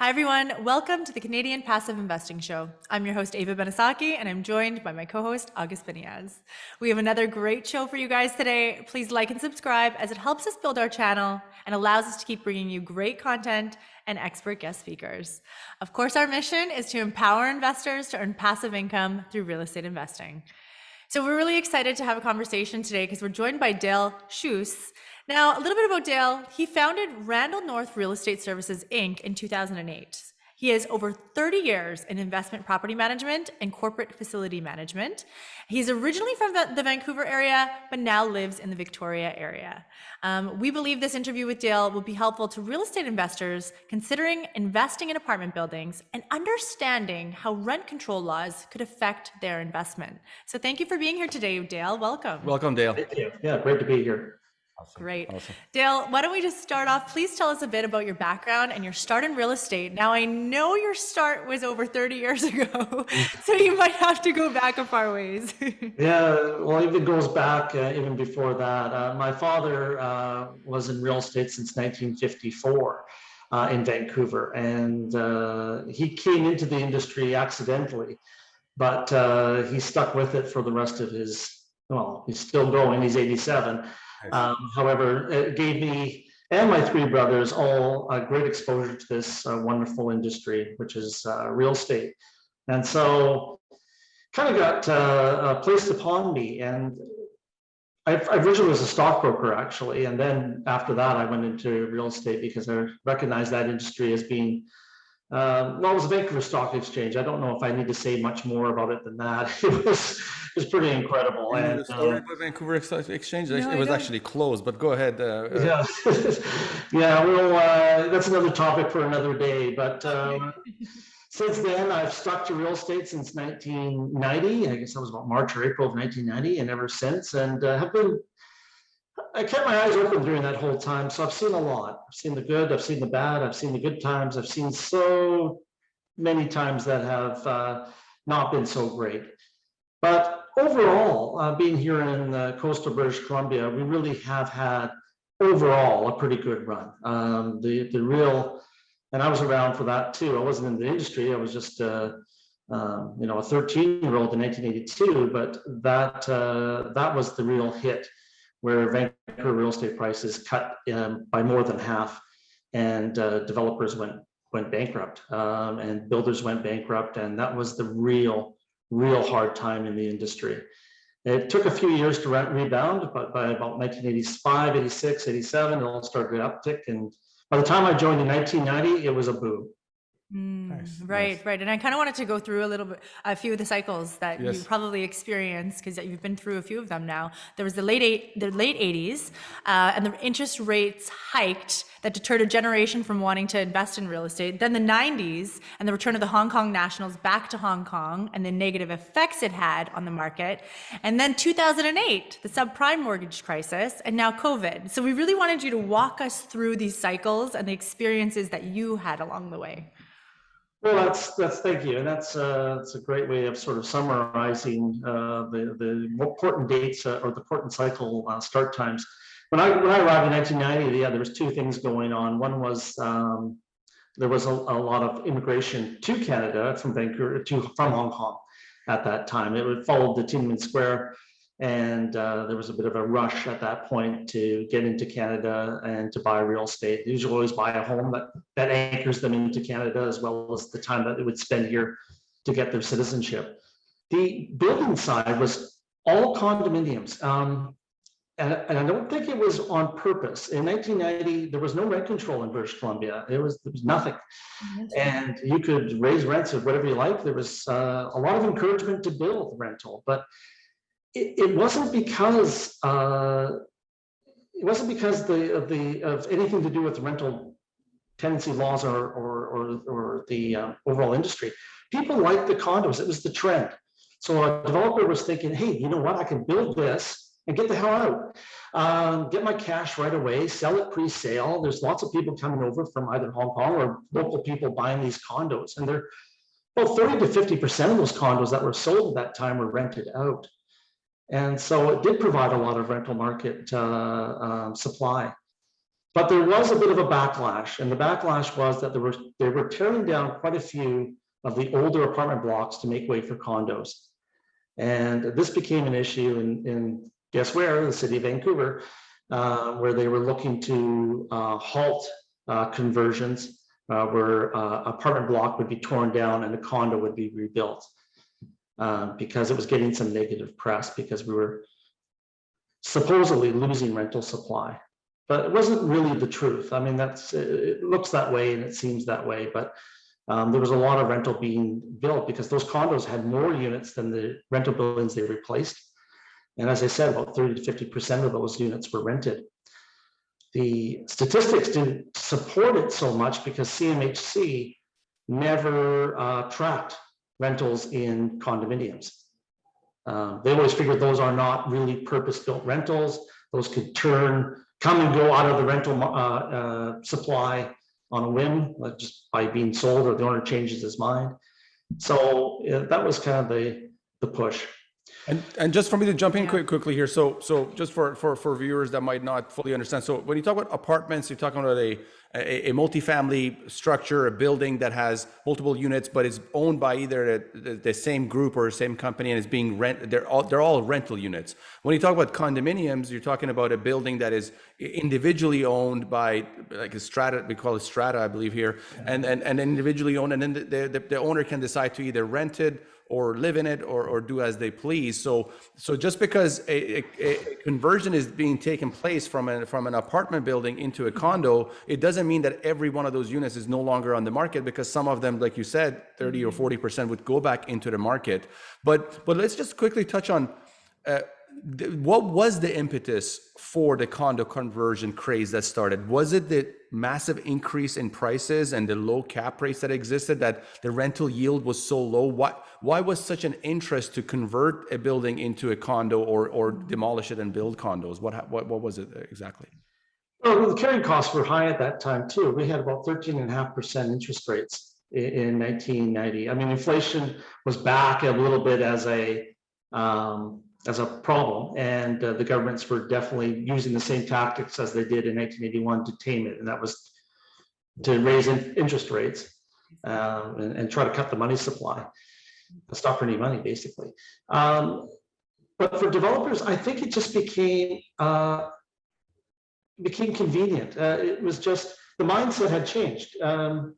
Hi everyone, welcome to the Canadian Passive Investing Show. I'm your host 𝗖𝗽𝗶 𝗖𝗽 and I'm joined by my co-host August Biniaz. We have another great show for you guys today. Please like and subscribe as it helps us build our channel and allows us to keep bringing you great content and expert guest speakers. Of course, our mission is to empower investors to earn passive income through real estate investing. So we're really excited to have a conversation today because we're joined by Dale Schuss. Now, a little bit about Dale. He founded Randall North Real Estate Services, Inc. in 2008. He has over 30 years in investment property management and corporate facility management. He's originally from the Vancouver area, but now lives in the Victoria area. We believe this interview with Dale will be helpful to real estate investors considering investing in apartment buildings and understanding how rent control laws could affect their investment. So thank you for being here today, Dale. Welcome. Welcome, Dale. Thank you. Yeah, great to be here. Awesome. Great. Awesome. Dale, why don't we just start off? Please tell us a bit about your background and your start in real estate. Now, I know your start was over 30 years ago, so you might have to go back a far ways. Yeah, well, it goes back even before that. My father was in real estate since 1954 in Vancouver, and he came into the industry accidentally, but he stuck with it for the rest of his, well, he's still going, he's 87. However, it gave me and my three brothers all a great exposure to this wonderful industry, which is real estate. And so kind of got placed upon me. And I originally was a stockbroker, actually. And then after that, I went into real estate because I recognized that industry as being, well, it was a Vancouver Stock Exchange. I don't know if I need to say much more about it than that. It was pretty incredible. You know and the story about Vancouver Stock Exchange? No, it was actually closed, but go ahead. Yeah, yeah. Well, that's another topic for another day. But since then, I've stuck to real estate since 1990. I guess that was about March or April of 1990, and ever since. And I kept my eyes open during that whole time. So I've seen a lot. I've seen the good, I've seen the bad, I've seen the good times. I've seen so many times that have not been so great. But overall, being here in coastal British Columbia, we really have had overall a pretty good run. The real, and I was around for that too. I wasn't in the industry. I was just a 13-year-old in 1982. But that was the real hit, where Vancouver real estate prices cut by more than half, and developers went bankrupt, and builders went bankrupt, and that was the real hard time in the industry. It took a few years to rebound, but by about 1985, 86, 87, it all started to uptick. And by the time I joined in 1990, it was a boom. Nice, Right, nice. right. And I kind of wanted to go through a few of the cycles that Yes. you probably experienced because you've been through a few of them now. There was the late 80s, and the interest rates hiked that deterred a generation from wanting to invest in real estate. Then the 90s and the return of the Hong Kong nationals back to Hong Kong and the negative effects it had on the market. And then 2008, the subprime mortgage crisis, and now COVID. So we really wanted you to walk us through these cycles and the experiences that you had along the way. Well, that's thank you, and that's a great way of sort of summarizing the important dates or the important cycle start times. When I arrived in 1990, yeah, there was two things going on. One was there was a lot of immigration to Canada from Vancouver from Hong Kong at that time. It followed the Tiananmen Square, and there was a bit of a rush at that point to get into Canada and to buy real estate. They usually always buy a home that anchors them into Canada, as well as the time that they would spend here to get their citizenship. The building side was all condominiums. And I don't think it was on purpose. In 1990, there was no rent control in British Columbia. There was nothing. And you could raise rents of whatever you like. There was a lot of encouragement to build rental, but it wasn't because of anything to do with rental tenancy laws or the overall industry. People liked the condos. It was the trend. So a developer was thinking, hey, you know what? I can build this and get the hell out. Get my cash right away, sell it pre-sale. There's lots of people coming over from either Hong Kong or local people buying these condos. And they're about 30 to 50% of those condos that were sold at that time were rented out. And so it did provide a lot of rental market supply. But there was a bit of a backlash, and the backlash was that they were tearing down quite a few of the older apartment blocks to make way for condos. And this became an issue in guess where, the city of Vancouver, where they were looking to halt conversions, where apartment block would be torn down and a condo would be rebuilt, because it was getting some negative press because we were supposedly losing rental supply. But it wasn't really the truth. I mean, it looks that way and it seems that way, but there was a lot of rental being built because those condos had more units than the rental buildings they replaced. And as I said, about 30 to 50% of those units were rented. The statistics didn't support it so much because CMHC never tracked rentals in condominiums. They always figured those are not really purpose-built rentals. Those could come and go out of the rental supply on a whim, like just by being sold or the owner changes his mind. So that was kind of the push. And just for me to jump in quickly here, so just for viewers that might not fully understand, so when you talk about apartments, you're talking about a multifamily structure, a building that has multiple units, but is owned by either the same group or the same company and is being they're all rental units. When you talk about condominiums, you're talking about a building that is individually owned by like a strata, we call it strata, I believe here, and individually owned, and then the owner can decide to either rent it or live in it or do as they please. So just because a conversion is being taken place from an apartment building into a condo, it doesn't mean that every one of those units is no longer on the market, because some of them, like you said, 30 or 40% would go back into the market. But let's just quickly touch on what was the impetus for the condo conversion craze that started? Was it the massive increase in prices and the low cap rates that existed, that the rental yield was so low? Why was such an interest to convert a building into a condo or demolish it and build condos? What was it exactly? Well, the carrying costs were high at that time too. We had about 13.5% interest rates in 1990. I mean, inflation was back a little bit as a problem, and the governments were definitely using the same tactics as they did in 1981 to tame it, and that was to raise interest rates and try to cut the money supply, stop printing money, basically. But for developers, I think it just became convenient. It was just the mindset had changed.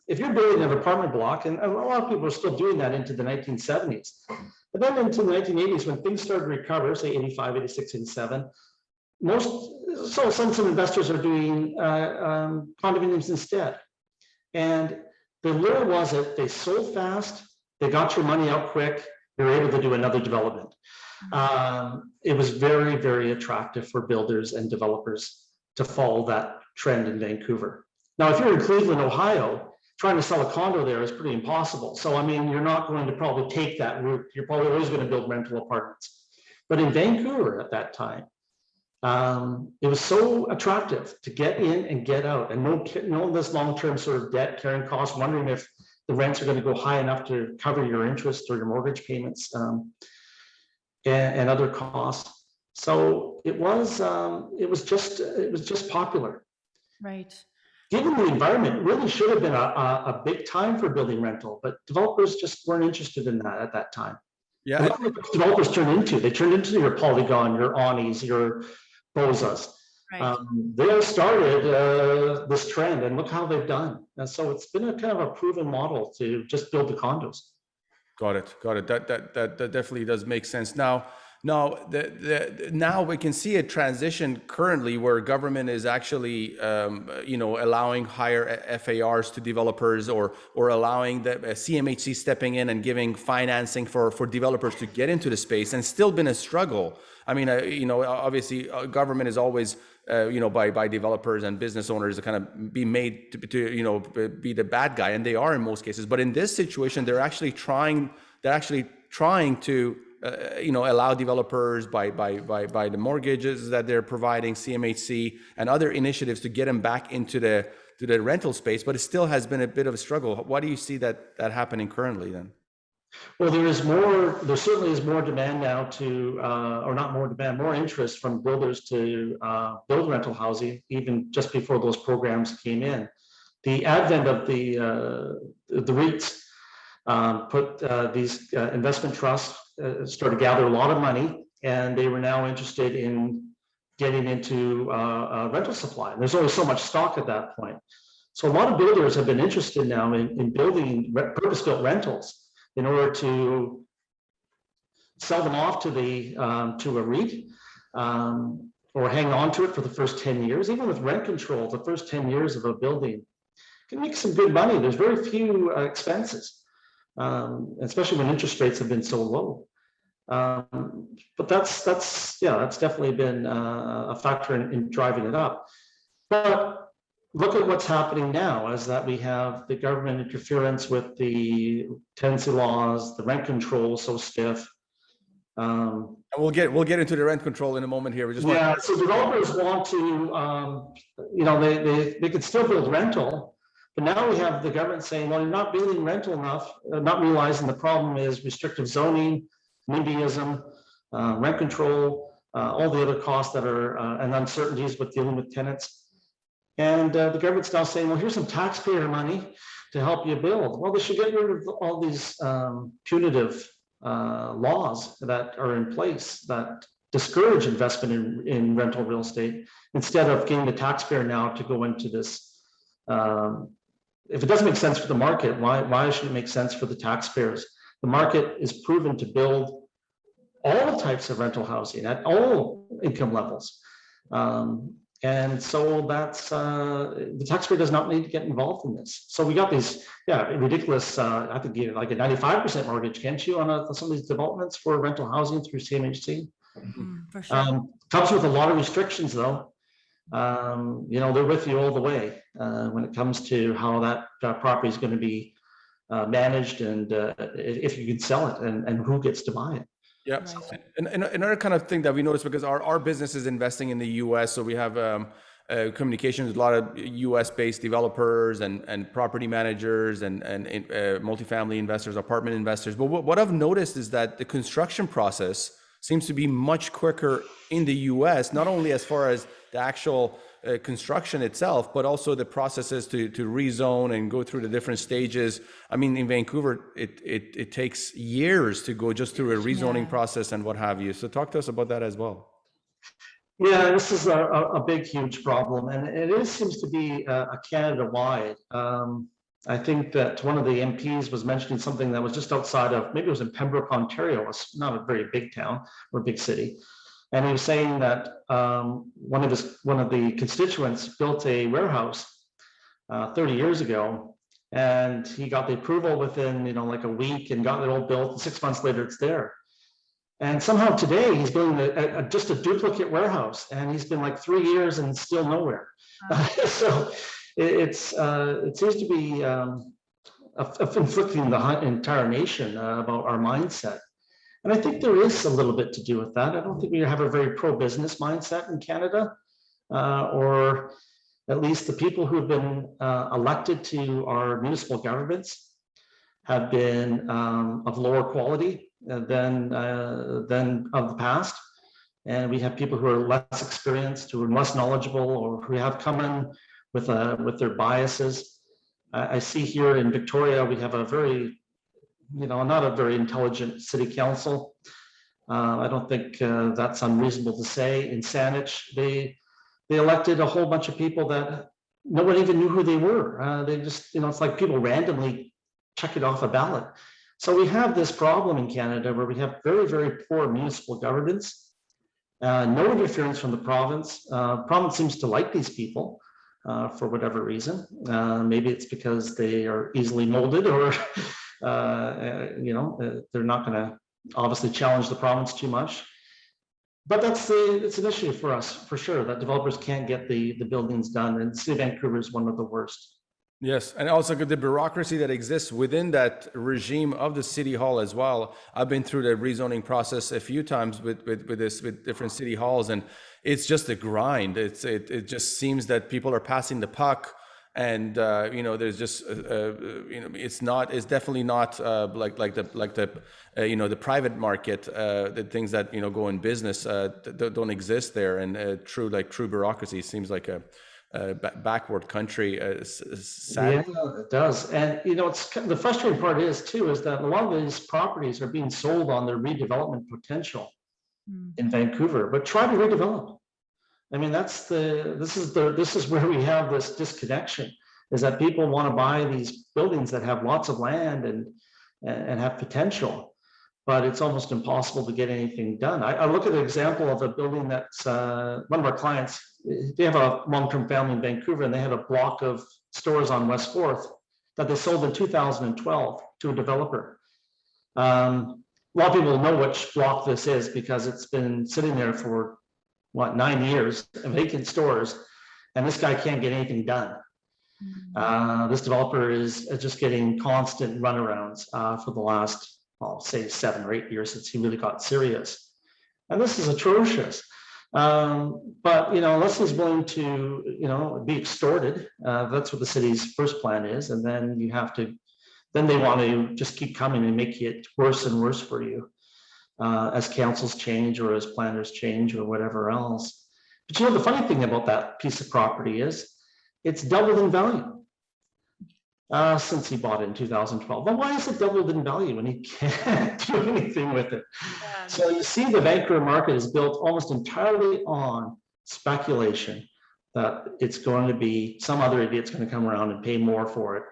If you're building an apartment block, and a lot of people are still doing that into the 1970s. But then into the 1980s, when things started to recover, say 85, 86, 87, some investors are doing condominiums instead. And the lure was that they sold fast, they got your money out quick, they were able to do another development. It was very, very attractive for builders and developers to follow that trend in Vancouver. Now, if you're in Cleveland, Ohio, trying to sell a condo there is pretty impossible. So, I mean, you're not going to probably take that route. You're probably always going to build rental apartments. But in Vancouver at that time, it was so attractive to get in and get out, and no this long-term sort of debt carrying costs, wondering if the rents are going to go high enough to cover your interest or your mortgage payments and other costs. So it was just popular. Right. Given the environment, it really should have been a big time for building rental, but developers just weren't interested in that at that time. Yeah. Developers turned into your Polygon, your Anis, your Bozas. Right. They all started this trend, and look how they've done. And so it's been a kind of a proven model to just build the condos. Got it. That definitely does make sense. Now now we can see a transition currently where government is actually, allowing higher FARs to developers, or allowing the CMHC stepping in and giving financing for developers to get into the space, and still been a struggle. I mean, obviously government is always, by developers and business owners to kind of be made to be the bad guy, and they are in most cases. But in this situation, they're actually trying to allow developers by the mortgages that they're providing, CMHC and other initiatives, to get them back into the rental space. But it still has been a bit of a struggle. Why do you see that happening currently then? Well, there certainly is more demand now to, or not more demand, more interest from builders to build rental housing, even just before those programs came in. The advent of the REITs put these investment trusts started to gather a lot of money, and they were now interested in getting into rental supply. And there's only so much stock at that point. So a lot of builders have been interested now in building purpose-built rentals in order to sell them off to a REIT, or hang on to it for the first 10 years. Even with rent control, the first 10 years of a building can make some good money. There's very few expenses, especially when interest rates have been so low. But that's definitely been a factor in driving it up. But look at what's happening now, is that we have the government interference with the tenancy laws, the rent control so stiff. And we'll get into the rent control in a moment here. We just so developers want to, they could still build rental, but now we have the government saying, well, you're not building rental enough, not realizing the problem is restrictive zoning, NIMBYism, rent control, all the other costs that are and uncertainties with dealing with tenants. And the government's now saying, well, here's some taxpayer money to help you build. Well, they should get rid of all these punitive laws that are in place that discourage investment in rental real estate, instead of getting the taxpayer now to go into this. If it doesn't make sense for the market, why should it make sense for the taxpayers? The market is proven to build all types of rental housing at all income levels. And so that's the taxpayer does not need to get involved in this. So we got these, ridiculous. I think you like a 95% mortgage, can't you, on some of these developments for rental housing through CMHC? For sure. Comes with a lot of restrictions, though. They're with you all the way when it comes to how that property is going to be managed, and if you can sell it, and who gets to buy it. Yeah, right. And another kind of thing that we noticed, because our business is investing in the U.S., so we have communications with a lot of U.S.-based developers and property managers and multifamily investors, apartment investors. But what I've noticed is that the construction process seems to be much quicker in the U.S., not only as far as the actual construction itself, but also the processes to rezone and go through the different stages. I mean, in Vancouver, it takes years to go just through a rezoning process and what have you. So talk to us about that as well. Yeah, this is a big, huge problem, and it seems to be a Canada-wide. I think that one of the MPs was mentioning something that was just outside of, maybe it was in Pembroke, Ontario. It's not a very big town or big city. And he was saying that one of the constituents built a warehouse 30 years ago, and he got the approval within like a week and got it all built. And 6 months later, it's there. And somehow today he's building just a duplicate warehouse, and he's been like 3 years and still nowhere. So it seems to be inflicting the entire nation about our mindset. And I think there is a little bit to do with that. I don't think we have a very pro-business mindset in Canada, or at least the people who have been elected to our municipal governments have been of lower quality than of the past. And we have people who are less experienced, who are less knowledgeable, or who have come in with their biases. I see here in Victoria, we have a very not a very intelligent city council. I don't think that's unreasonable to say. In Saanich, they elected a whole bunch of people that no one even knew who they were. They just, it's like people randomly check it off a ballot. So we have this problem in Canada where we have very, very poor municipal governance, no interference from the province. Province seems to like these people for whatever reason. Maybe it's because they are easily molded, or they're not going to obviously challenge the province too much. But it's an issue for us, for sure, that developers can't get the buildings done, and the city of Vancouver is one of the worst. Yes, and also the bureaucracy that exists within that regime of the city hall as well. I've been through the rezoning process a few times with different city halls, and it's just a grind. It just seems that people are passing the puck, and there's just it's definitely not like the the private market, the things that go in business don't exist there, and true bureaucracy seems like a backward country. Sad. Yeah, it does. And it's the frustrating part is that a lot of these properties are being sold on their redevelopment potential in Vancouver, but try to redevelop. I mean, this is where we have this disconnection, is that people want to buy these buildings that have lots of land and have potential, but it's almost impossible to get anything done. I look at an example of a building that's one of our clients. They have a long-term family in Vancouver, and they had a block of stores on West 4th that they sold in 2012 to a developer. A lot of people know which block this is because it's been sitting there for 9 years, vacant stores, and this guy can't get anything done. This developer is just getting constant runarounds for the last, I'll say 7 or 8 years since he really got serious. And this is atrocious. But unless he's willing to be extorted, that's what the city's first plan is, and then then they want to just keep coming and make it worse and worse for you as councils change or as planners change or whatever else. But the funny thing about that piece of property is it's doubled in value since he bought it in 2012. But why is it doubled in value when he can't do anything with it? Yeah. So you see, the Vancouver market is built almost entirely on speculation that it's going to be some other idiot's going to come around and pay more for it.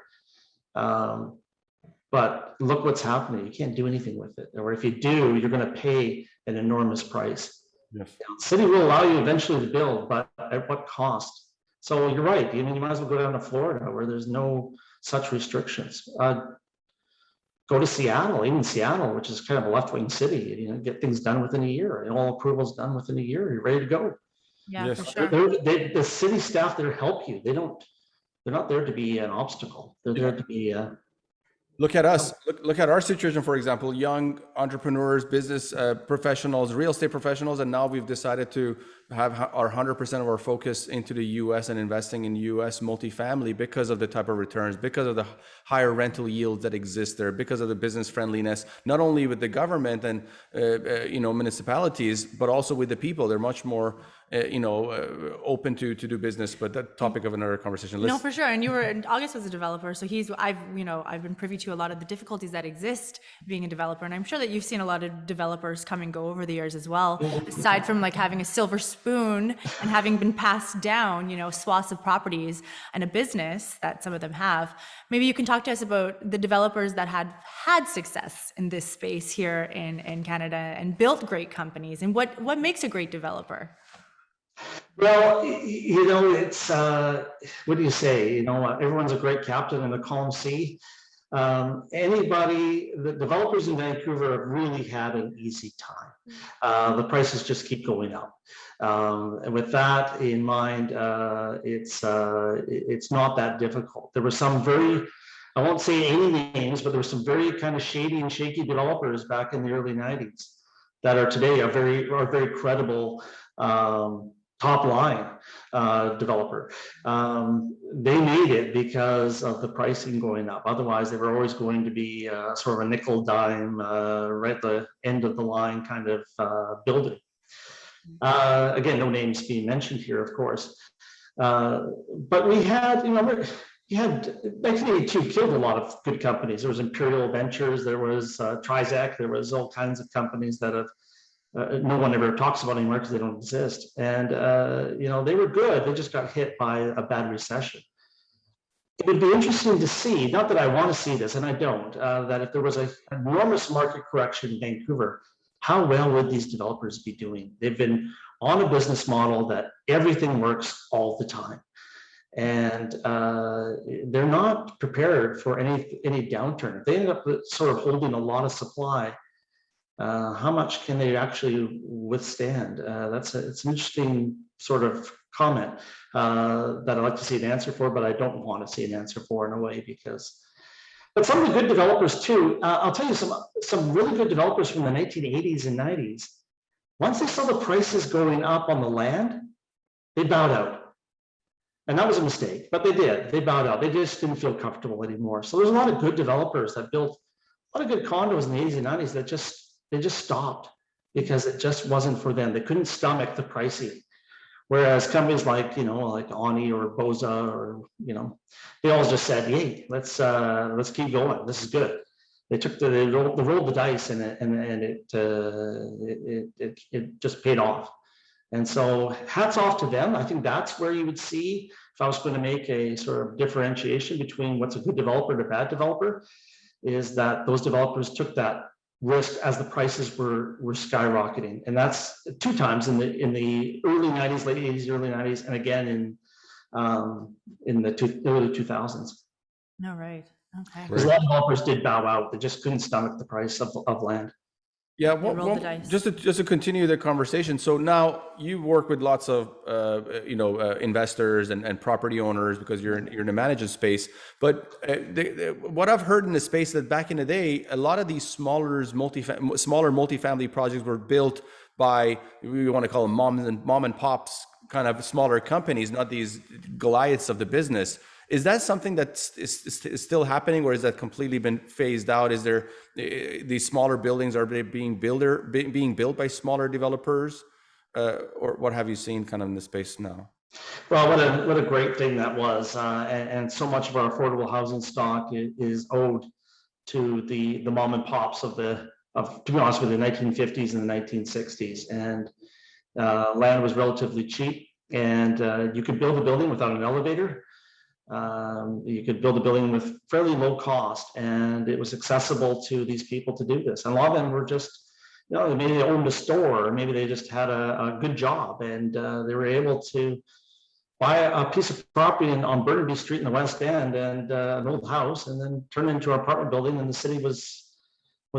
But look what's happening. You can't do anything with it. Or if you do, you're going to pay an enormous price. Yes. The city will allow you eventually to build, but at what cost? So you're right. I mean, you might as well go down to Florida where there's no such restrictions. Go to Seattle, even Seattle, which is kind of a left-wing city. Get things done within a year. All approvals done within a year. You're ready to go. Yeah, yes. For sure. The city staff there help you. They're not there to be an obstacle. They're there to be Look at us. Look at our situation, for example, young entrepreneurs, business professionals, real estate professionals, and now we've decided to have our 100% of our focus into the US and investing in US multifamily because of the type of returns, because of the higher rental yields that exist there, because of the business friendliness, not only with the government and municipalities, but also with the people. They're much more open to do business, but that topic of another conversation. No, for sure. And August was a developer, so I've been privy to a lot of the difficulties that exist being a developer, and I'm sure that you've seen a lot of developers come and go over the years as well. Aside from like having a silver spoon and having been passed down, swaths of properties and a business that some of them have. Maybe you can talk to us about the developers that had success in this space here in Canada and built great companies, and what makes a great developer. Well, it's what do you say? Everyone's a great captain in a calm sea. The developers in Vancouver have really had an easy time. The prices just keep going up. And with that in mind, it's not that difficult. There were some I won't say any names, but there were some very kind of shady and shaky developers back in the early 90s that are today are very credible top line developer. They made it because of the pricing going up. Otherwise, they were always going to be sort of a nickel dime, right at the end of the line kind of building. Again, no names being mentioned here, of course. But we had, 1982 killed a lot of good companies. There was Imperial Ventures, there was Trizec, there was all kinds of companies that have no one ever talks about anymore because they don't exist. And, they were good. They just got hit by a bad recession. It would be interesting to see, not that I want to see this, and I don't, that if there was an enormous market correction in Vancouver, how well would these developers be doing? They've been on a business model that everything works all the time. And they're not prepared for any downturn. If they end up sort of holding a lot of supply, how much can they actually withstand? It's an interesting sort of comment that I'd like to see an answer for, but I don't want to see an answer for in a way but some of the good developers too, I'll tell you some really good developers from the 1980s and 90s, once they saw the prices going up on the land, they bowed out. And that was a mistake, but they did. They bowed out. They just didn't feel comfortable anymore. So there's a lot of good developers that built a lot of good condos in the 80s and 90s that they just stopped because it just wasn't for them. They couldn't stomach the pricing. Whereas companies like, like Ani or Boza or, they all just said, hey, let's keep going. This is good. They rolled the dice and it just paid off. And so hats off to them. I think that's where you would see, if I was going to make a sort of differentiation between what's a good developer and a bad developer, is that those developers took that risk as the prices were skyrocketing. And that's 2 times in the early 90s, late 80s, early 90s, and again in the early 2000s. No, right. Okay. Because a lot of developers did bow out. They just couldn't stomach the price of land. Yeah, roll the dice. just to continue the conversation. So now you work with lots of investors and property owners because you're in a management space. But what I've heard in the space that back in the day, a lot of these smaller multifamily projects were built by, we want to call them mom and pops, kind of smaller companies, not these Goliaths of the business. Is that something that is still happening, or is that completely been phased out? Is there these smaller buildings, are they being built by smaller developers, or what have you seen kind of in the space now? Well, what a great thing that was, and so much of our affordable housing stock is owed to the mom and pops of to be honest with you, the 1950s and the 1960s, and land was relatively cheap, and you could build a building without an elevator. You could build a building with fairly low cost, and it was accessible to these people to do this. And a lot of them were just, maybe they owned a store, or maybe they just had a good job, and they were able to buy a piece of property on Burnaby Street in the West End, and an old house, and then turn it into an apartment building, and the city was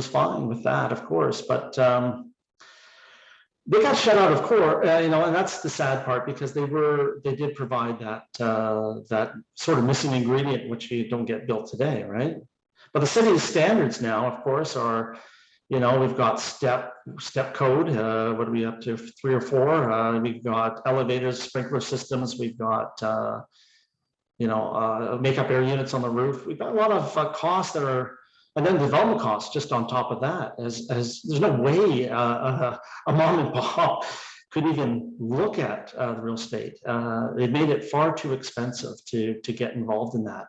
fine with that, of course. But they got shut out of court, and that's the sad part, because they did provide that sort of missing ingredient, which you don't get built today, right? But the city's standards now, of course, are, we've got step code. What are we up to? 3 or 4. We've got elevators, sprinkler systems. We've got makeup air units on the roof. We've got a lot of costs that are. And then development costs just on top of that, as there's no way a mom and pop could even look at the real estate. They made it far too expensive to get involved in that.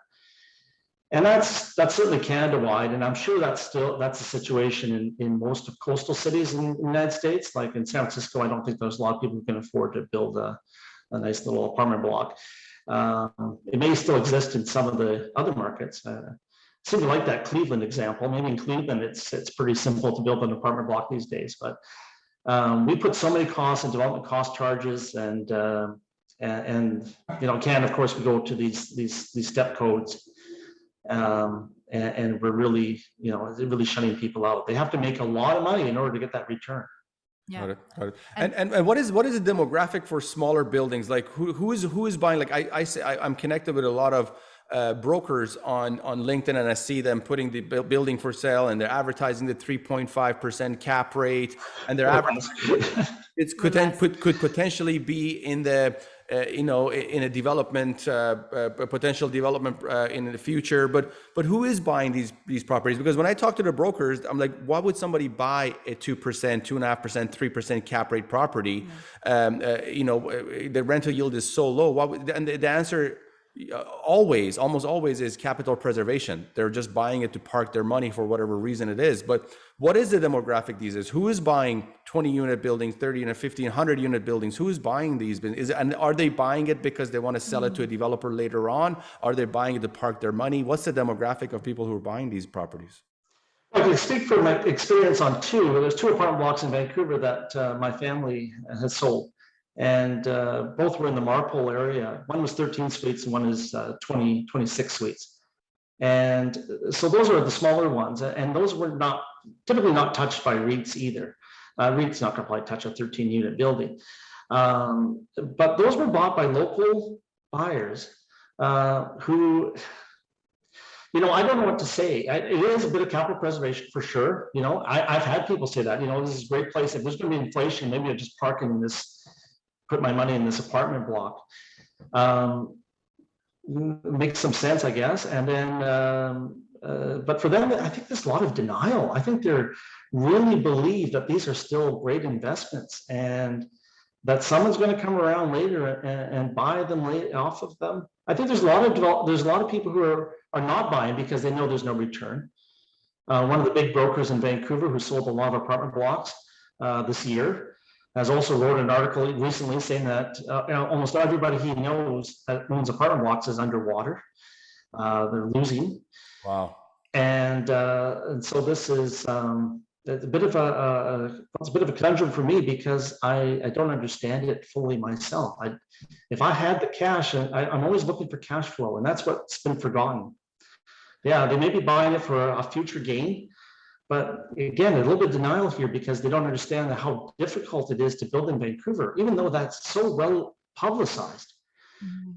And that's certainly Canada-wide, and I'm sure that's the situation in most of coastal cities in the United States. Like in San Francisco, I don't think there's a lot of people who can afford to build a nice little apartment block. It may still exist in some of the other markets. Seem to like that Cleveland example. Maybe in Cleveland, it's pretty simple to build an apartment block these days. But we put so many costs and development cost charges, and Canada, of course, we go to these step codes, and we're really really shutting people out. They have to make a lot of money in order to get that return. Yeah. Got it. And what is the demographic for smaller buildings? Like who is buying? Like I'm connected with a lot of brokers on LinkedIn, and I see them putting the building for sale, and they're advertising the 3.5% cap rate, and they're could potentially be in the in a development potential development in the future. But who is buying these properties? Because when I talk to the brokers, I'm like, why would somebody buy a 2%, 2.5%, 3% cap rate property? The rental yield is so low. And the answer almost always is capital preservation. They're just buying it to park their money for whatever reason it is. But what is the demographic these days? Who is buying 20-unit buildings, 30 unit, 50, 100-unit buildings? Who is buying these? And are they buying it because they want to sell it to a developer later on? Are they buying it to park their money? What's the demographic of people who are buying these properties? I can speak from my experience on there's 2 apartment blocks in Vancouver that my family has sold. And both were in the Marpole area. One was 13 suites and one is 26 suites. And so those are the smaller ones. And those were typically not touched by REITs either. REITs not gonna probably touch a 13-unit building. But those were bought by local buyers who, I don't know what to say. It is a bit of capital preservation for sure. I've had people say that, this is a great place. If there's gonna be inflation, maybe I'll just park in this, put my money in this apartment block. makes some sense, I guess. And then, but for them, I think there's a lot of denial. I think they're really believe that these are still great investments and that someone's going to come around later and buy them off of them. I think there's a lot of people who are not buying because they know there's no return. One of the big brokers in Vancouver who sold a lot of apartment blocks this year has also wrote an article recently saying that almost everybody he knows that owns apartment blocks is underwater. They're losing. Wow. And so this is it's a bit of a conundrum for me because I don't understand it fully myself. If I had the cash, I'm always looking for cash flow, and that's what's been forgotten. Yeah, they may be buying it for a future gain, but again, a little bit of denial here because they don't understand how difficult it is to build in Vancouver, even though that's so well publicized.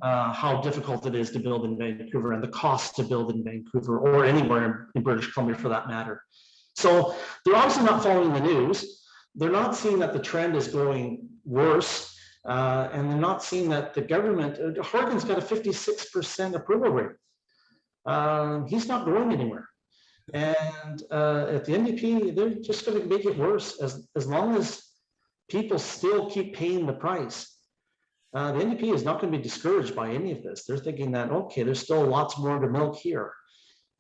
How difficult it is to build in Vancouver and the cost to build in Vancouver or anywhere in British Columbia for that matter. So they're obviously not following the news. They're not seeing that the trend is going worse. And they're not seeing that the government, Horgan's got a 56% approval rate. He's not going anywhere. And at the NDP, they're just going to make it worse as long as people still keep paying the price. The NDP is not going to be discouraged by any of this. They're thinking that, okay, there's still lots more to milk here.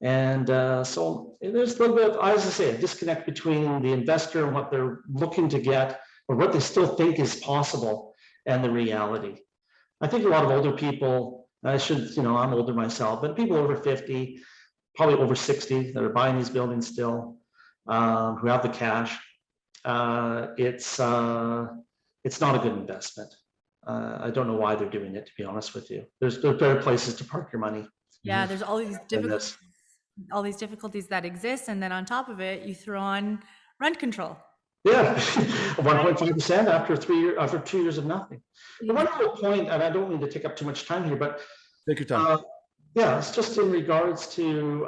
And so there's a little bit, as I say, a disconnect between the investor and what they're looking to get or what they still think is possible and the reality. I think a lot of older people, I'm older myself, but people over 50, probably over 60 that are buying these buildings still, who have the cash, it's not a good investment. I don't know why they're doing it, to be honest with you. There's better places to park your money. Yeah, there's all these difficulties that exist, and then on top of it, you throw on rent control. Yeah, 1.5% after 2 years of nothing. But one other point, and I don't mean to take up too much time here, but take your time. Yeah, it's just in regards to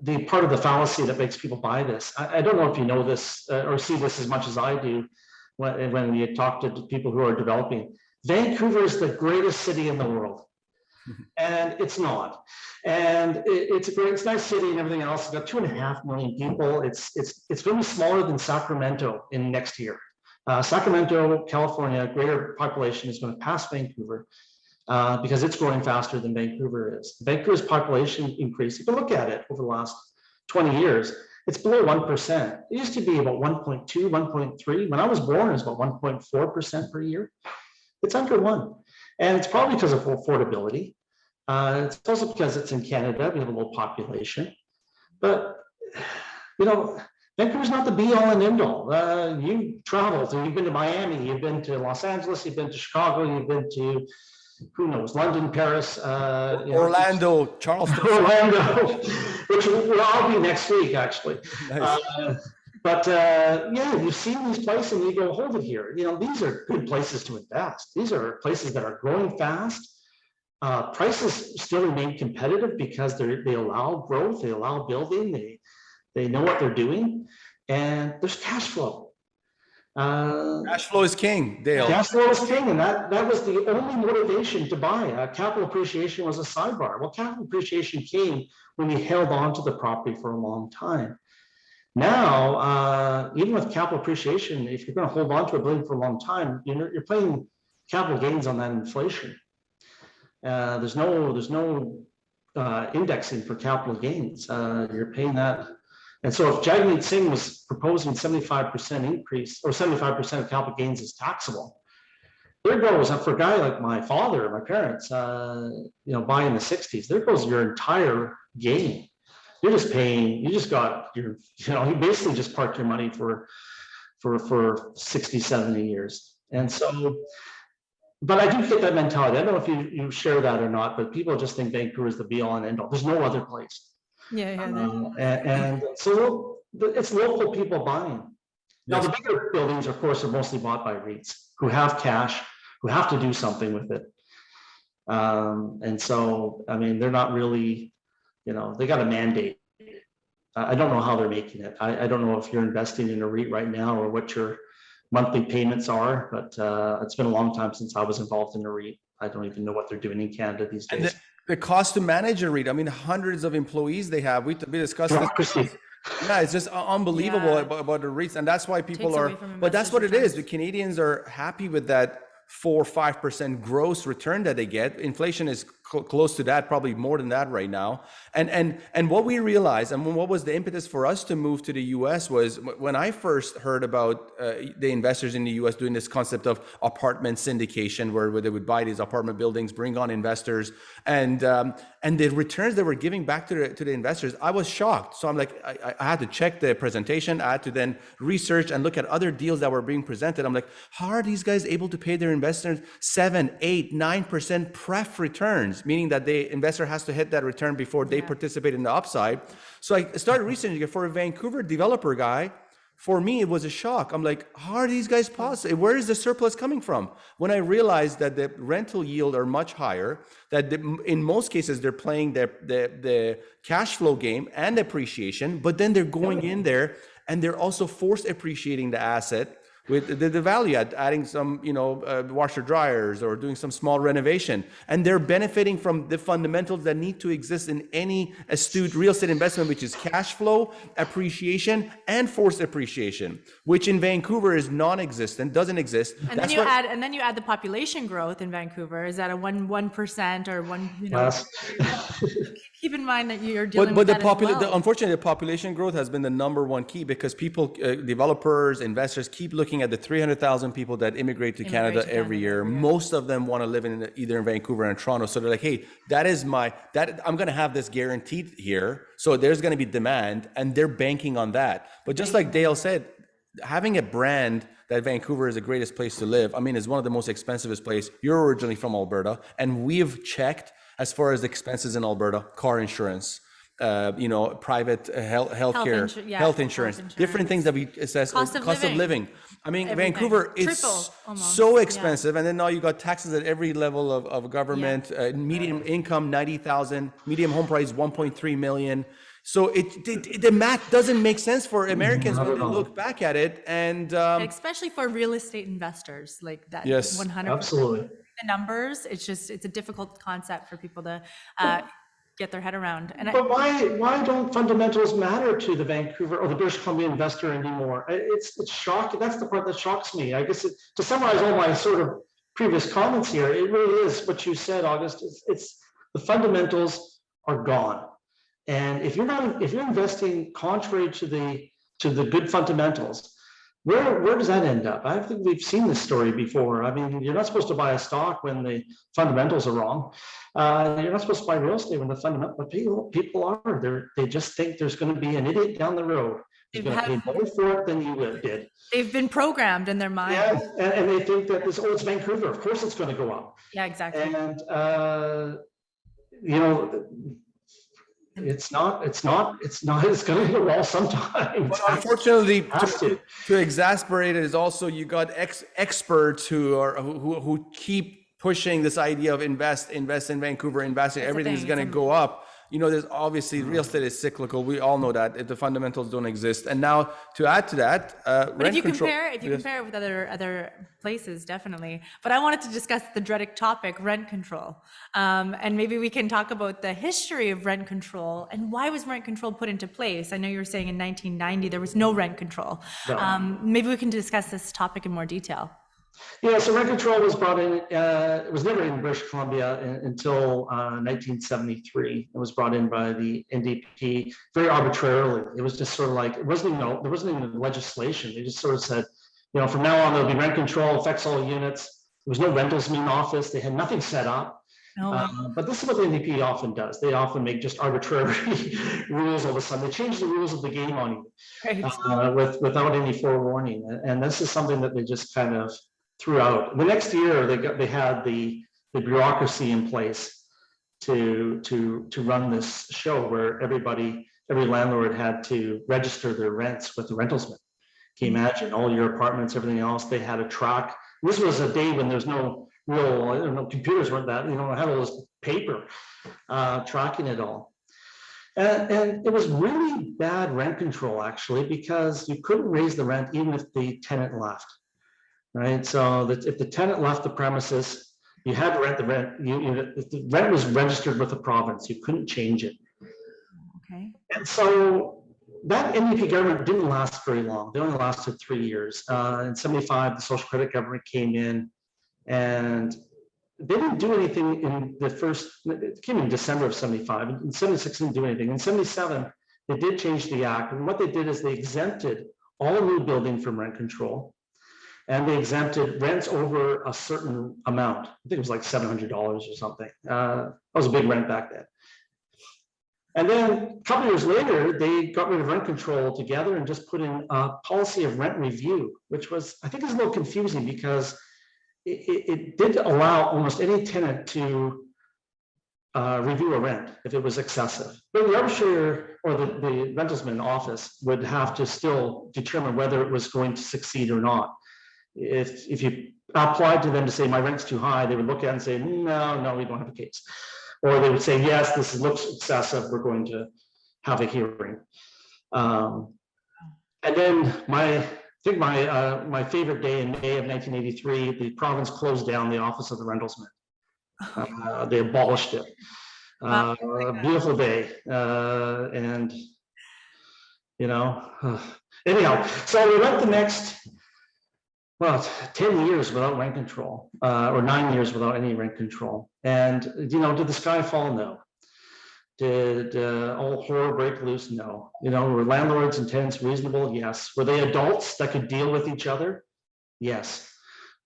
the part of the fallacy that makes people buy this. I don't know if you know this or see this as much as I do when you talk to people who are developing. Vancouver is the greatest city in the world. And it's not. And it's a nice city and everything else. It's got 2.5 million people. It's going to be smaller than Sacramento in next year. Sacramento, California, greater population is going to pass Vancouver because it's growing faster than Vancouver is. Vancouver's population increase, if you look at it over the last 20 years, it's below 1%. It used to be about 1.2, 1.3. When I was born, it was about 1.4% per year. It's under 1. And it's probably because of affordability. It's also because it's in Canada. We have a low population. But, Vancouver's not the be all and end all. You've traveled, and you've been to Miami, you've been to Los Angeles, you've been to Chicago, you've been to, who knows, London, Paris. Orlando, Charleston. Orlando, which will all be next week, actually. Nice. You've seen these places and you go, hold it here. These are good places to invest. These are places that are growing fast. Prices still remain competitive because they allow growth, they allow building, they know what they're doing, and there's cash flow. Cash flow is king, Dale. Cash flow is king, and that was the only motivation to buy. Capital appreciation was a sidebar. Well, capital appreciation came when we held on to the property for a long time. Now, even with capital appreciation, if you're going to hold on to a building for a long time, you're paying capital gains on that inflation. There's no indexing for capital gains. You're paying that. And so if Jagmeet Singh was proposing 75% increase or 75% of capital gains is taxable, there goes, for a guy like my father, my parents, buying in the 60s, there goes your entire gain. You're just paying, you basically just parked your money for 60, 70 years. And so, but I do get that mentality. I don't know if you share that or not, but people just think Vancouver is the be all and end all. There's no other place. And so it's local people buying. Now, the bigger buildings, of course, are mostly bought by REITs who have cash, who have to do something with it. And so, they're not really, they got a mandate. I don't know how they're making it. I don't know if you're investing in a REIT right now or what your monthly payments are, but it's been a long time since I was involved in a REIT. I don't even know what they're doing in Canada these And days. the cost to manage a REIT, I mean, hundreds of employees they have. We discussed Bureaucracy. this. Yeah, it's just unbelievable Yeah. about the REITs. And that's why people Takes are, away from but that's investors' what it is. returns. The Canadians are happy with that 4 or 5% gross return that they get. Inflation is close to that, probably more than that right now. And what we realized, and what was the impetus for us to move to the US was when I first heard about the investors in the US doing this concept of apartment syndication, where they would buy these apartment buildings, bring on investors, and the returns they were giving back to the investors, I was shocked. So I'm like, I had to check the presentation. I had to then research and look at other deals that were being presented. I'm like, how are these guys able to pay their investors 7, 8, 9% pref returns, meaning that the investor has to hit that return before they participate in the upside? So I started researching it. For a Vancouver developer guy, for me, it was a shock. I'm like, how are these guys possible? Where is the surplus coming from? When I realized that the rental yield are much higher, that in most cases, they're playing the cash flow game and appreciation, but then they're going in there and they're also force appreciating the asset with the value add, adding some, washer dryers or doing some small renovation. And they're benefiting from the fundamentals that need to exist in any astute real estate investment, which is cash flow, appreciation, and forced appreciation, which in Vancouver is non-existent, doesn't exist. And then you add the population growth in Vancouver. Is that a 1% or one, keep in mind that you're dealing with that as well. Unfortunately, the population growth has been the number one key, because people, developers, investors keep looking at the 300,000 people that immigrate to Canada every year. Most of them want to live either in Vancouver or Toronto. So they're like, hey, I'm going to have this guaranteed here. So there's going to be demand, and they're banking on that. But just like Dale said, having a brand that Vancouver is the greatest place to live, I mean, it's one of the most expensivest places. You're originally from Alberta, and we've checked as far as the expenses in Alberta, car insurance, private health insurance, different things that we assess, cost of living. I mean, everything. Vancouver is so expensive. And then now you got taxes at every level of government, medium income, 90,000, medium home price, 1.3 million. So the math doesn't make sense for Americans when they look back at it. And especially for real estate investors, like that. Yes, 100%. Absolutely. The numbers, it's a difficult concept for people to get their head around. But why don't fundamentals matter to the Vancouver or the British Columbia investor anymore? It's shocking. That's the part that shocks me. I guess to summarize all my sort of previous comments here, it really is what you said, August. It's the fundamentals are gone. And if you're investing contrary to the good fundamentals, where does that end up? I think we've seen this story before. I mean, you're not supposed to buy a stock when the fundamentals are wrong. You're not supposed to buy real estate when the fundamentals, but people are. They just think there's going to be an idiot down the road who's going to pay more for it than you did. They've been programmed in their mind. Yeah, and they think that it's Vancouver. Of course, it's going to go up. Yeah, exactly. And it's going to go well sometimes. But unfortunately, to exasperate it is also you got experts who keep pushing this idea of invest in Vancouver, everything's going to go up. There's obviously real estate is cyclical. We all know that if the fundamentals don't exist. And now to add to that, if you compare it with other places, definitely. But I wanted to discuss the dreaded topic, rent control. And maybe we can talk about the history of rent control and why was rent control put into place? I know you were saying in 1990 there was no rent control. No. Maybe we can discuss this topic in more detail. Yeah, so rent control was brought in, it was never in British Columbia until 1973. It was brought in by the NDP very arbitrarily. It was just sort of like, there wasn't even legislation. They just sort of said, from now on, there'll be rent control, affects all units. There was no rentals in office. They had nothing set up. No. But this is what the NDP often does. They often make just arbitrary rules all of a sudden. They change the rules of the game on you without any forewarning. And this is something that they just kind of throughout. The next year, they had the bureaucracy in place to run this show where every landlord had to register their rents with the rentalsman. Can you imagine all your apartments, everything else? They had a track. This was a day when there's no real, computers weren't that. I had all this paper tracking it all. And it was really bad rent control actually, because you couldn't raise the rent even if the tenant left. Right, so that if the tenant left the premises, You had to rent the rent. The rent was registered with the province. You couldn't change it. Okay. And so that NDP government didn't last very long. They only lasted 3 years. In 75, the social credit government came in, and they didn't do anything in the first, it came in December of 75. In 76, they didn't do anything. In 77, they did change the act. And what they did is they exempted all new building from rent control. And they exempted rents over a certain amount. I think it was like $700 or something. That was a big rent back then. And then a couple of years later, they got rid of rent control altogether and just put in a policy of rent review, which was, I think is a little confusing because it did allow almost any tenant to review a rent if it was excessive. But the arbitrator or the rentalsman office would have to still determine whether it was going to succeed or not. If you applied to them to say my rent's too high, they would look at it and say, no, we don't have a case. Or they would say, yes, this looks excessive, we're going to have a hearing. And then my favorite day in May of 1983, the province closed down the office of the rentalsman. They abolished it. Beautiful day. And, anyhow, so we went the next, 10 years without rent control, or 9 years without any rent control. And, did the sky fall? No. Did all horror break loose? No. Were landlords and tenants reasonable? Yes. Were they adults that could deal with each other? Yes.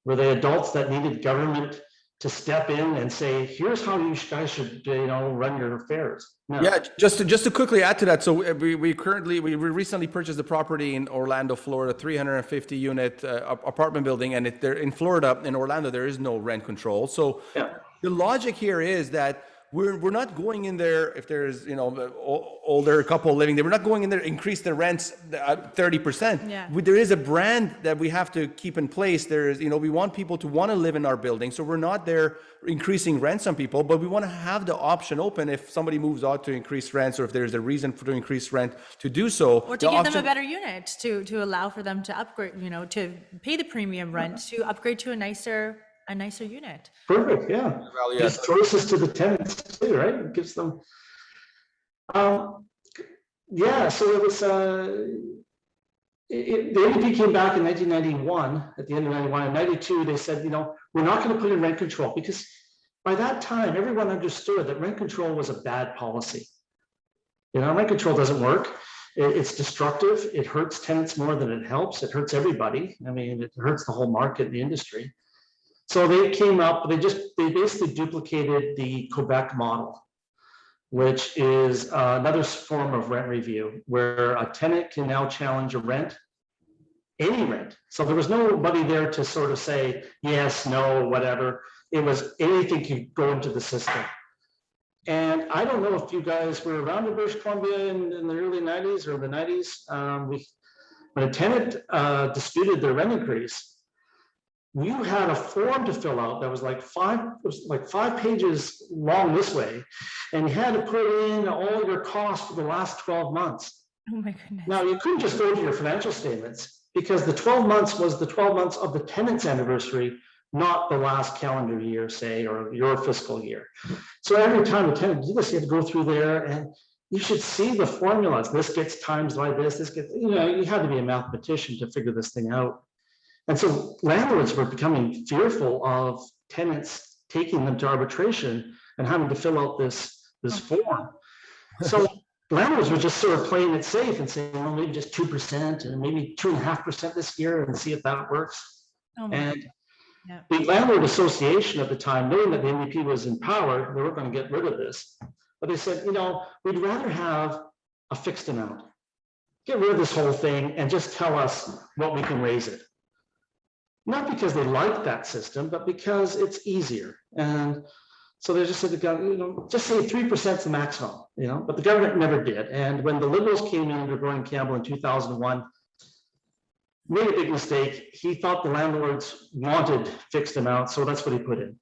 Were they adults that needed government to step in and say, here's how you guys should, run your affairs? No. Yeah, just to quickly add to that. So we recently purchased a property in Orlando, Florida, 350 unit apartment building, and in Florida, in Orlando, there is no rent control. So the logic here is that we're not going in there if there's older couple living there. We're not going in there to increase the rents 30%. Yeah. There is a brand that we have to keep in place. There's we want people to want to live in our building, so we're not there increasing rents on people, but we want to have the option open if somebody moves out to increase rents, or if there's a reason to increase rent to do so, or to give them a better unit to allow for them to upgrade, to pay the premium rent to upgrade to a nicer unit. Perfect, yeah. Gives choices to the tenants too, right? It gives them. So it was. The NDP came back in 1991. At the end of 91 and 92, they said, we're not going to put in rent control, because by that time everyone understood that rent control was a bad policy. Rent control doesn't work. It's destructive. It hurts tenants more than it helps. It hurts everybody. I mean, it hurts the whole market, the industry. So they came up, they basically duplicated the Quebec model, which is another form of rent review, where a tenant can now challenge a rent, any rent. So there was nobody there to sort of say, yes, no, whatever. It was anything could go into the system. And I don't know if you guys were around in British Columbia in the early 90s or the 90s. When a tenant disputed their rent increase, you had a form to fill out that was like 5 pages long this way, and you had to put in all your costs for the last 12 months. Oh my goodness. Now, you couldn't just go to your financial statements, because the 12 months was the 12 months of the tenant's anniversary, not the last calendar year, say, or your fiscal year. So every time a tenant did this, you had to go through there, and you should see the formulas. This gets times by this gets, you had to be a mathematician to figure this thing out. And so landlords were becoming fearful of tenants taking them to arbitration and having to fill out this form. So landlords were just sort of playing it safe and saying, well, maybe just 2% and maybe 2.5% this year, and see if that works. And the landlord association at the time, knowing that the NDP was in power, they were going to get rid of this. But they said, we'd rather have a fixed amount. Get rid of this whole thing and just tell us what we can raise it. Not because they like that system, but because it's easier. And so they just said, just say 3% is the maximum, but the government never did. And when the Liberals came in under Gordon Campbell in 2001, made a big mistake. He thought the landlords wanted fixed amounts, so that's what he put in.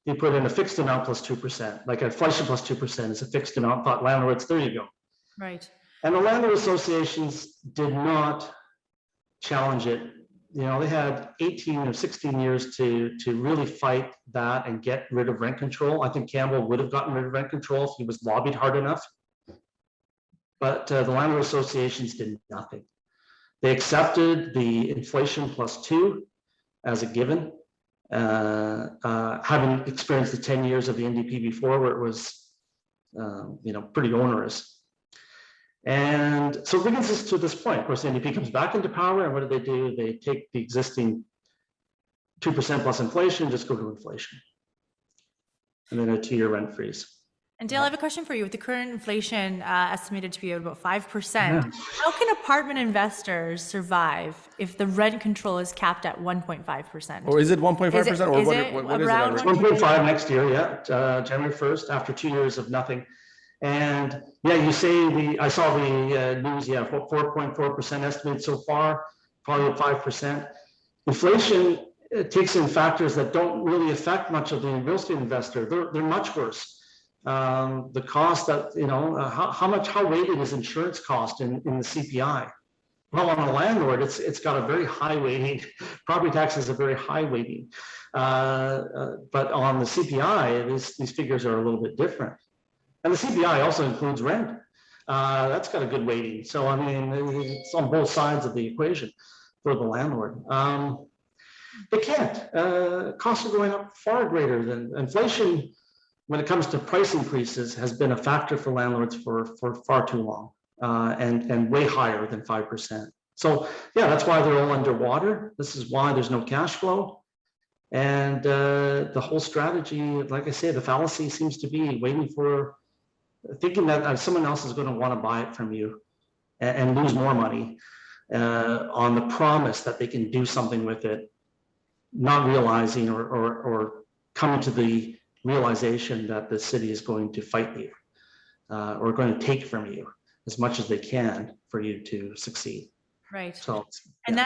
He put in a fixed amount plus 2%, like inflation plus 2% is a fixed amount, thought landlords, there you go. Right. And the landlord associations did not challenge it they had 18 or 16 years to really fight that and get rid of rent control. I think Campbell would have gotten rid of rent control if he was lobbied hard enough. But the landlord associations did nothing. They accepted the inflation +2 as a given, having experienced the 10 years of the NDP before, where it was, pretty onerous. And so it brings us to this point. Of course, the NDP comes back into power, and what do? They take the existing 2% plus inflation, just go to inflation, and then a 2-year rent freeze. And Dale, I have a question for you. With the current inflation estimated to be about 5%, how can apartment investors survive if the rent control is capped at 1.5%? Or is it 1.5%? Or what is it? 1.5 next year, January 1st, after 2 years of nothing. And you say I saw the news, 4.4% estimated so far, probably 5%. Inflation takes in factors that don't really affect much of the real estate investor. They're much worse. The cost that, how weighted is insurance cost in the CPI? Well, on a landlord, it's got a very high weighting. Property tax is a very high weighting. But on the CPI, these figures are a little bit different. And the CPI also includes rent. That's got a good weighting. So, I mean, it's on both sides of the equation for the landlord. They can't. Costs are going up far greater than inflation. When it comes to price increases, has been a factor for landlords for far too long, and way higher than 5%. So that's why they're all underwater. This is why there's no cash flow. And the whole strategy, like I say, the fallacy seems to be thinking that someone else is going to want to buy it from you and lose more money on the promise that they can do something with it, not realizing or coming to the realization that the city is going to fight you or going to take from you as much as they can for you to succeed. Right. So, and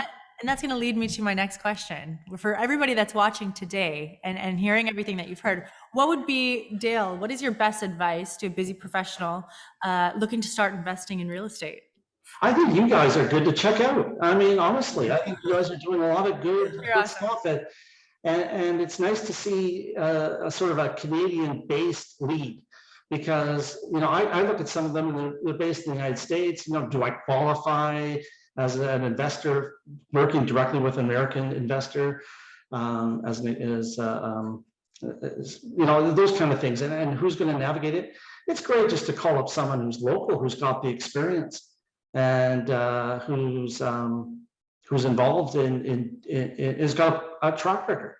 that's going to lead me to my next question. For everybody that's watching today and hearing everything that you've heard, what would be, Dale, what is your best advice to a busy professional looking to start investing in real estate? I think you guys are good to check out. I mean, honestly, I think you guys are doing a lot of good stuff. And it's nice to see a sort of a Canadian-based lead, because I look at some of them and they're based in the United States. Do I qualify as an investor working directly with an American investor? Those kind of things, and who's going to navigate it? It's great just to call up someone who's local, who's got the experience, and who's involved has got a track record.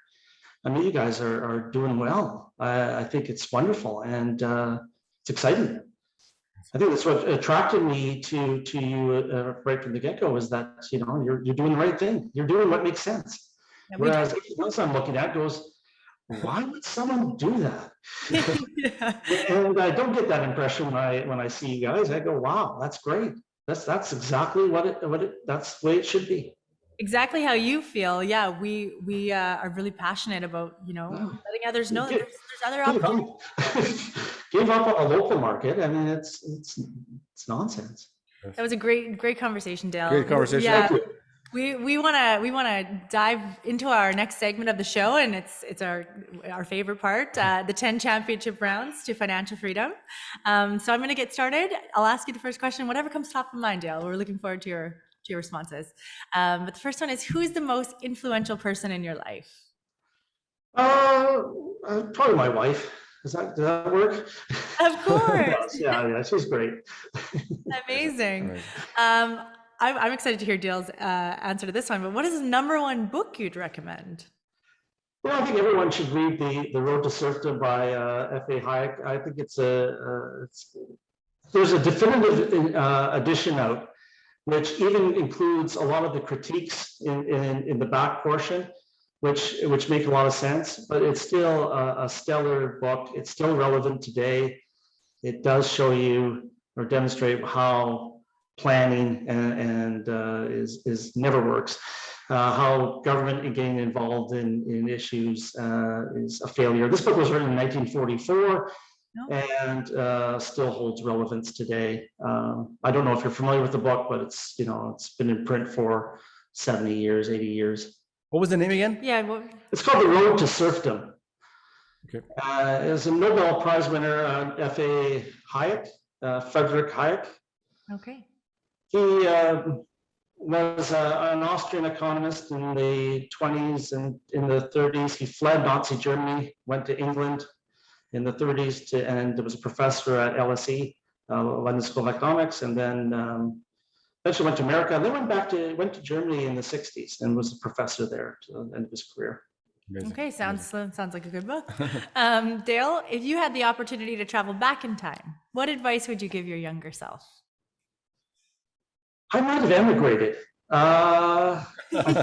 I mean, you guys are doing well. I think it's wonderful, and it's exciting. I think that's what attracted me to you right from the get-go, is that you're doing the right thing. You're doing what makes sense. Whereas everything else I'm looking at goes, why would someone do that? And I don't get that impression when I see you guys. I go, wow, that's great. That's exactly that's the way it should be. Exactly how you feel. Yeah, we are really passionate about letting others know that there's other options. Give up a local market. I mean, it's nonsense. That was a great conversation, Dale. Great conversation. Yeah. Thank you. We want to dive into our next segment of the show, and it's our favorite part, the 10 championship rounds to financial freedom. So I'm going to get started. I'll ask you the first question, whatever comes top of mind, Dale. We're looking forward to your responses. But the first one is, who is the most influential person in your life? Probably my wife. Does that work? Of course. yeah, she's great. Amazing. Right. I'm excited to hear Dale's answer to this one, but what is the #1 book you'd recommend? Well, I think everyone should read The Road to Serfdom by F.A. Hayek. I think there's a definitive edition out, which even includes a lot of the critiques in the back portion, which make a lot of sense, but it's still a stellar book. It's still relevant today. It does show you or demonstrate how planning is never works. How government getting involved in issues is a failure. This book was written in 1944 and still holds relevance today. I don't know if you're familiar with the book, but it's been in print for 70 years, 80 years. What was the name again? Yeah. Well, It's called The Road to Serfdom. Okay. It was a Nobel Prize winner, Friedrich Hayek. okay. He was an Austrian economist in the 20s and in the 30s. He fled Nazi Germany, went to England in the 30s and was a professor at LSE, London School of Economics, and then eventually went to America. And then went to Germany in the 60s and was a professor there to the end of his career. Amazing. Okay, sounds like a good book. Dale, if you had the opportunity to travel back in time, what advice would you give your younger self? I might have emigrated. I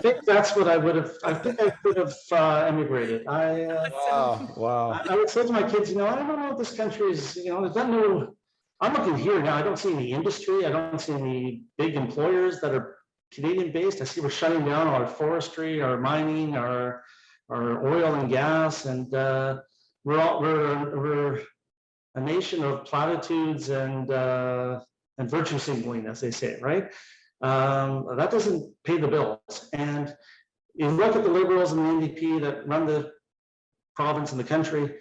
think that's what I would have. I think I could have emigrated. Wow. I would say to my kids, I don't know what this country is. There's no. I'm looking here now. I don't see any industry. I don't see any big employers that are Canadian based. I see we're shutting down our forestry, our mining, our oil and gas, and we're a nation of platitudes and virtue signaling, as they say, right? That doesn't pay the bills. And you look at the Liberals and the NDP that run the province and the country,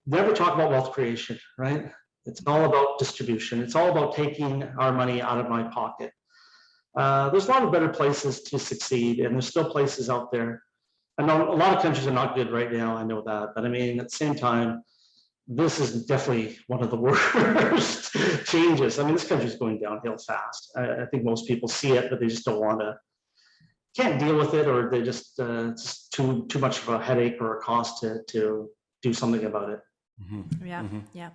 never talk about wealth creation, right? It's all about distribution. It's all about taking our money out of my pocket. There's a lot of better places to succeed, and there's still places out there. I know a lot of countries are not good right now, I know that, but I mean, at the same time, this is definitely one of the worst changes. I mean, this country's going downhill fast. I think most people see it, but they just can't deal with it, or they just, it's too much of a headache or a cost to do something about it. Mm-hmm. Yeah, yeah.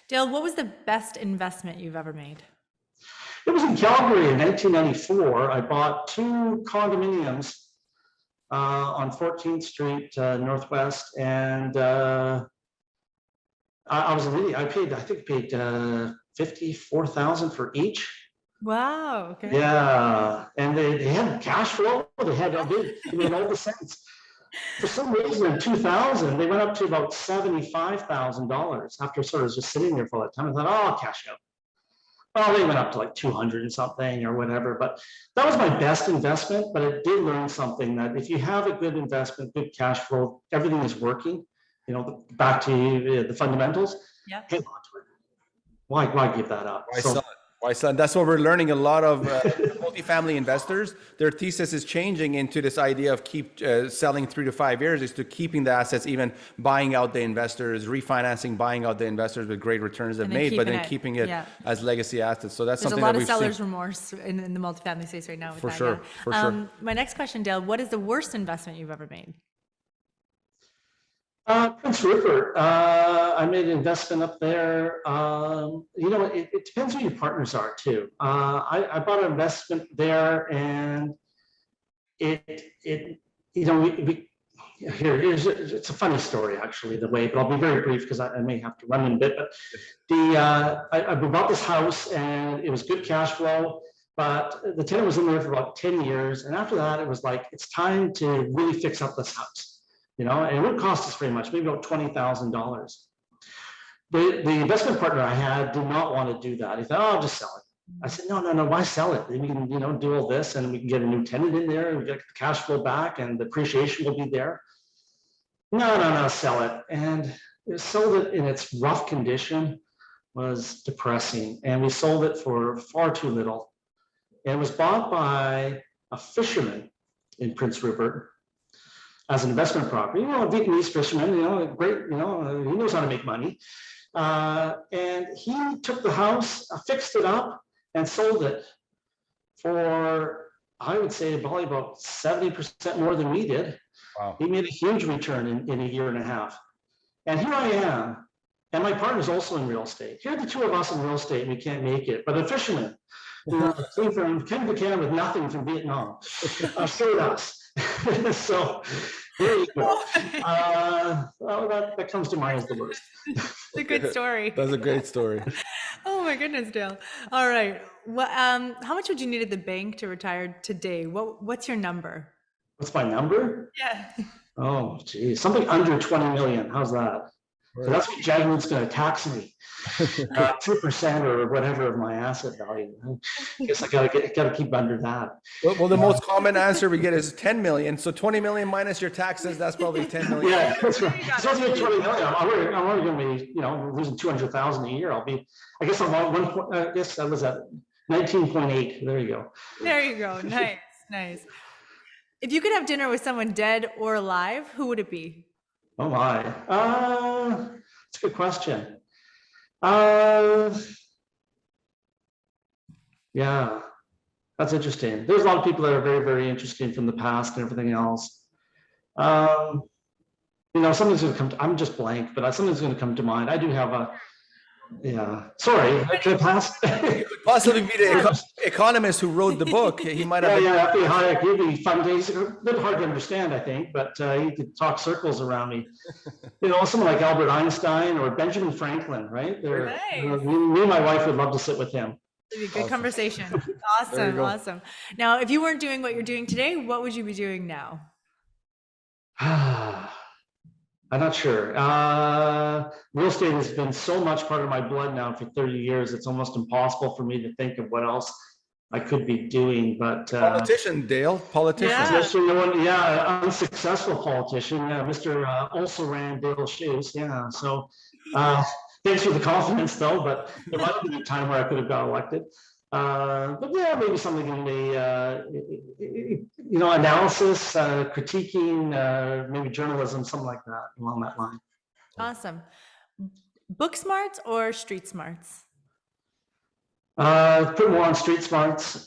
Dale, what was the best investment you've ever made? It was in Calgary in 1994. I bought 2 condominiums on 14th Street Northwest, and I paid $54,000 for each. Wow. Okay. Yeah, and they had cash flow. It made all the sense. For some reason, in 2000, they went up to about $75,000 after sort of just sitting there for that time. I thought, oh, I'll cash out. Well, they went up to like 200 and something or whatever, but that was my best investment. But I did learn something, that if you have a good investment, good cash flow, everything is working, back to the fundamentals, Yeah. hang on to it. Why give that up? Why sell it? Why sell it? That's what we're learning. A lot of multifamily investors, their thesis is changing into this idea of keep selling 3 to 5 years, is to keeping the assets, even buying out the investors, refinancing, buying out the investors with great returns they've made, but then keeping it as legacy assets. So that's something that we've seen. There's a lot of seller's remorse in the multifamily space right now. With For that, sure, for sure. My next question, Dale, what is the worst investment you've ever made? Prince Rupert, I made an investment up there. It depends who your partners are too. I bought an investment there, and it's a funny story actually, but I'll be very brief because I may have to run in a bit. But I bought this house, and it was good cash flow, but the tenant was in there for about 10 years, and after that, it was like, it's time to really fix up this house. And it wouldn't cost us very much, maybe about $20,000. The investment partner I had did not want to do that. He thought, oh, I'll just sell it. I said, no, why sell it? We can, do all this, and we can get a new tenant in there, and we get the cash flow back, and the appreciation will be there. No, sell it. And it sold it in its rough condition, was depressing. And we sold it for far too little. And it was bought by a fisherman in Prince Rupert as an investment property, a Vietnamese fisherman, great, he knows how to make money. And he took the house, fixed it up, and sold it for, I would say, probably about 70% more than we did. Wow. He made a huge return in a year and a half. And here I am, and my partner's also in real estate. Here are the two of us in real estate, and we can't make it. But a fisherman came from Canada with nothing from Vietnam, showed us. So there you go. That comes to mind as the worst. It's a good story. That's a great story. Oh my goodness, Dale. All right. Well, how much would you need at the bank to retire today? What's your number? What's my number? Yeah. Oh, geez, something under 20 million. How's that? So that's what Jagmeet's going to tax me. 2% or whatever of my asset value. I guess I gotta keep under that. Well, the most common answer we get is 10 million. So 20 million minus your taxes, that's probably 10 million. Yeah, that's right. So it's 20 million. I'm only going to be, losing 200,000 a year. I guess I'm on one point. I guess I was at 19.8. There you go. There you go. Nice, nice. If you could have dinner with someone dead or alive, who would it be? Oh my. That's a good question. Yeah, that's interesting. There's a lot of people that are very, very interesting from the past and everything else. Something's going to come. I'm just blank, but something's going to come to mind. I do have a. Yeah. Sorry. Can I pass? It could possibly be the economist who wrote the book. He might have. Yeah. Hayek. He'd be fun days. A bit hard to understand, I think, but he could talk circles around me. Someone like Albert Einstein or Benjamin Franklin, right? Nice. Me and my wife would love to sit with him. It'd be a good conversation. Awesome, awesome. Now, if you weren't doing what you're doing today, what would you be doing now? I'm not sure. Real estate has been so much part of my blood now for 30 years. It's almost impossible for me to think of what else I could be doing. But politician, Dale, politician. Yeah. Unsuccessful politician. Yeah, Mr. Also ran Dale Schuss. Yeah. So thanks for the confidence, though. But there might have been a time where I could have got elected. But yeah, maybe something in the analysis, critiquing, maybe journalism, something like that along that line. Awesome. Book smarts or street smarts? Put more on street smarts.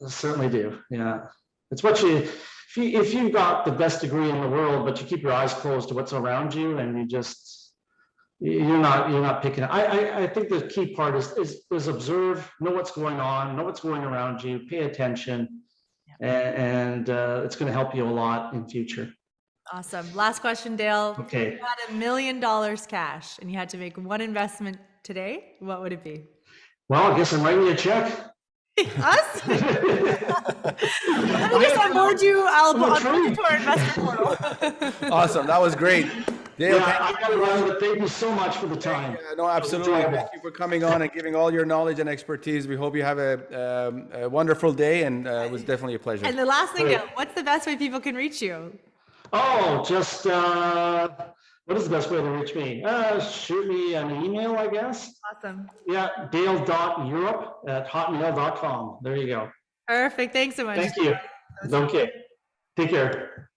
Certainly do. Yeah, it's what if you've got the best degree in the world, but you keep your eyes closed to what's around you, and you're not picking up. I think the key part is observe, know what's going on, know what's going around you, pay attention, and it's going to help you a lot in future. Awesome. Last question, Dale. Okay. If you had $1 million cash and you had to make one investment today, what would it be? Well, I guess I'm writing you a check. Us? Let me just onboard you. I'll onboard you to our investor portal. Awesome. That was great. Dale, I got to run, but thank you so much for the time. No, absolutely. Thank you for coming on and giving all your knowledge and expertise. We hope you have a wonderful day, and it was definitely a pleasure. And the last thing, Dale, what's the best way people can reach you? Oh, just what is the best way to reach me? Shoot me an email, I guess. Awesome. Yeah, dale.europe@hotmail.com. There you go. Perfect. Thanks so much. Thank you. Okay. Take care.